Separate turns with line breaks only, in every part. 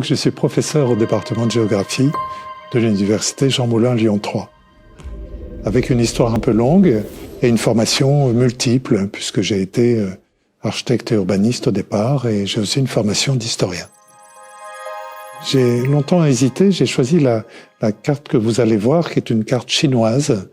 Je suis professeur au département de géographie de l'université Jean Moulin Lyon 3, avec une histoire un peu longue et une formation multiple, puisque j'ai été architecte et urbaniste au départ, et j'ai aussi une formation d'historien. J'ai longtemps hésité, j'ai choisi la carte que vous allez voir, qui est une carte chinoise,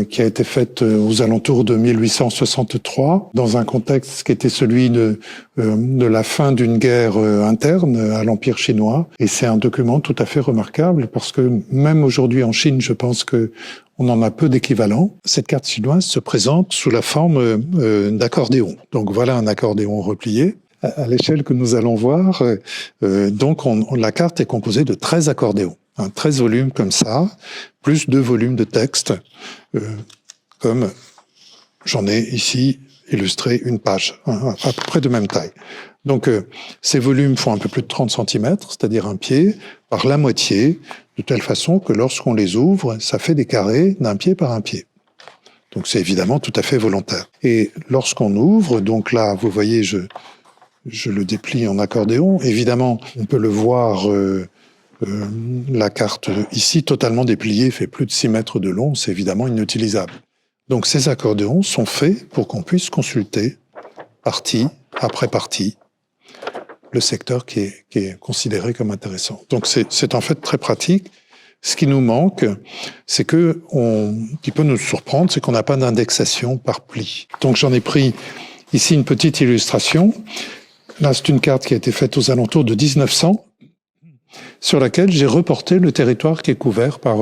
qui a été faite aux alentours de 1863, dans un contexte qui était celui de la fin d'une guerre interne à l'Empire chinois. Et c'est un document tout à fait remarquable, parce que même aujourd'hui en Chine, je pense que on en a peu d'équivalent. Cette carte chinoise se présente sous la forme d'accordéon. Donc voilà un accordéon replié. À l'échelle que nous allons voir, la carte est composée de 13 accordéons. 13 volumes comme ça, plus 2 volumes de texte, comme j'en ai ici illustré une page, à peu près de même taille. Donc ces volumes font un peu plus de 30 cm, c'est-à-dire un pied, par la moitié, de telle façon que lorsqu'on les ouvre, ça fait des carrés d'un pied par un pied. Donc c'est évidemment tout à fait volontaire. Et lorsqu'on ouvre, donc là, vous voyez, je le déplie en accordéon. Évidemment, on peut le voir, la carte ici, totalement dépliée, fait plus de 6 mètres de long, c'est évidemment inutilisable. Donc ces accordéons sont faits pour qu'on puisse consulter, partie après partie, le secteur qui est considéré comme intéressant. Donc c'est en fait très pratique. Ce qui nous manque, c'est qui peut nous surprendre, c'est qu'on n'a pas d'indexation par pli. Donc j'en ai pris ici une petite illustration. Là, c'est une carte qui a été faite aux alentours de 1900, sur laquelle j'ai reporté le territoire qui est couvert par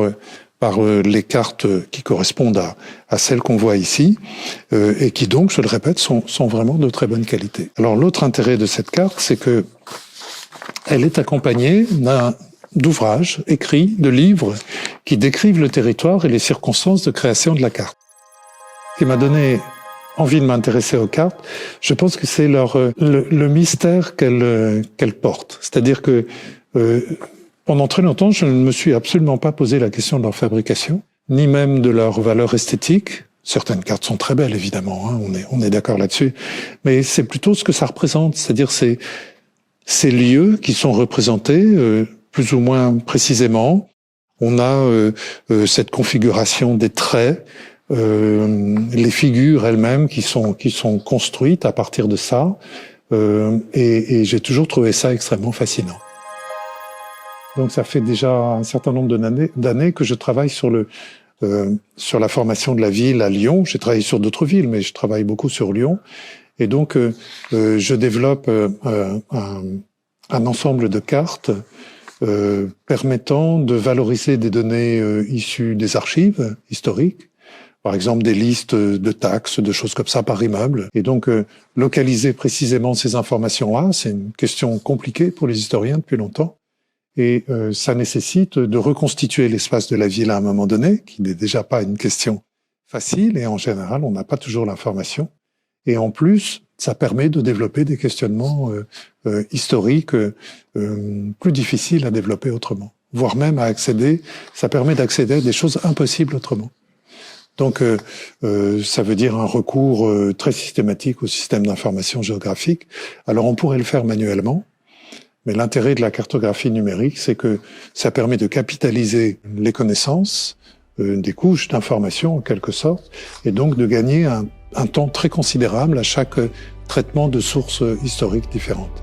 les cartes qui correspondent à celles qu'on voit ici, et qui donc, je le répète, sont vraiment de très bonne qualité. Alors l'autre intérêt de cette carte, c'est que elle est accompagnée d'ouvrages écrits, de livres, qui décrivent le territoire et les circonstances de création de la carte. Ce qui m'a donné envie de m'intéresser aux cartes, je pense que c'est le mystère qu'elles portent. C'est-à-dire que pendant très longtemps, je ne me suis absolument pas posé la question de leur fabrication, ni même de leur valeur esthétique. Certaines cartes sont très belles, évidemment, hein, on est d'accord là-dessus, mais c'est plutôt ce que ça représente, c'est-à-dire ces lieux qui sont représentés plus ou moins précisément. On a cette configuration des traits, les figures elles-mêmes qui sont construites à partir de ça, et j'ai toujours trouvé ça extrêmement fascinant. Donc ça fait déjà un certain nombre d'années que je travaille sur la formation de la ville à Lyon. J'ai travaillé sur d'autres villes, mais je travaille beaucoup sur Lyon. Et donc je développe un ensemble de cartes permettant de valoriser des données issues des archives historiques, par exemple des listes de taxes, de choses comme ça par immeuble. Et donc localiser précisément ces informations-là, c'est une question compliquée pour les historiens depuis longtemps. Et ça nécessite de reconstituer l'espace de la ville à un moment donné, qui n'est déjà pas une question facile, et en général, on n'a pas toujours l'information. Et en plus, ça permet de développer des questionnements historiques plus difficiles à développer autrement, voire même ça permet d'accéder à des choses impossibles autrement. Donc, ça veut dire un recours très systématique au système d'information géographique. Alors, on pourrait le faire manuellement, mais l'intérêt de la cartographie numérique, c'est que ça permet de capitaliser les connaissances, des couches d'information en quelque sorte, et donc de gagner un temps très considérable à chaque traitement de sources historiques différentes.